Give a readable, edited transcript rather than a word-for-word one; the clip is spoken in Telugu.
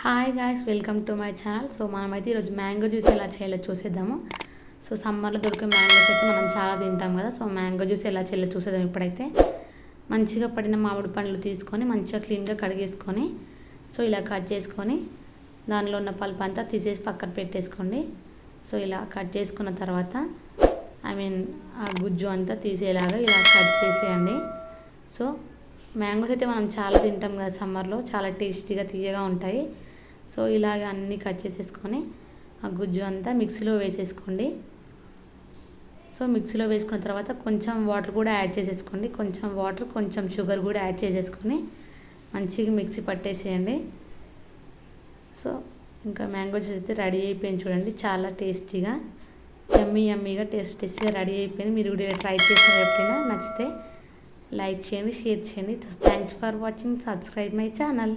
Hi guys, welcome to my channel. So మనమైతే ఈరోజు మ్యాంగో జ్యూస్ ఎలా చేయాలో చూసేద్దాము. సో సమ్మర్లో దొరికే మ్యాంగోస్ అయితే మనం చాలా తింటాం కదా. సో మ్యాంగో జ్యూస్ ఎలా చేయాలో చూసేద్దాం. ఇప్పుడైతే మంచిగా పడిన మామిడి పండ్లు తీసుకొని మంచిగా క్లీన్గా కడిగేసుకొని సో ఇలా కట్ చేసుకొని దానిలో ఉన్న పల్ప్ అంతా తీసేసి పక్కన పెట్టేసుకోండి. సో ఇలా కట్ చేసుకున్న తర్వాత ఆ గుజ్జు అంతా తీసేలాగా ఇలా కట్ చేసేయండి. సో మ్యాంగోస్ అయితే మనం చాలా తింటాం కదా సమ్మర్లో, చాలా టేస్టీగా తీయగా ఉంటాయి. సో ఇలాగ అన్నీ కట్ చేసేసుకొని ఆ గుజ్జు అంతా మిక్సీలో వేసేసుకోండి. సో మిక్సీలో వేసుకున్న తర్వాత కొంచెం వాటర్ కూడా యాడ్ చేసేసుకోండి. కొంచెం వాటర్, కొంచెం షుగర్ కూడా యాడ్ చేసేసుకొని మంచిగా మిక్సీ పట్టేసేయండి. సో ఇంకా మ్యాంగో జ్యూస్ అయితే రెడీ అయిపోయింది చూడండి, చాలా టేస్టీగా యమ్మీగా టేస్టీగా రెడీ అయిపోయింది. మీరు కూడా ట్రై చేసిన ఎప్పుడైనా నచ్చితే లైక్ చేయండి, షేర్ చేయండి. Thanks for watching. Subscribe my channel.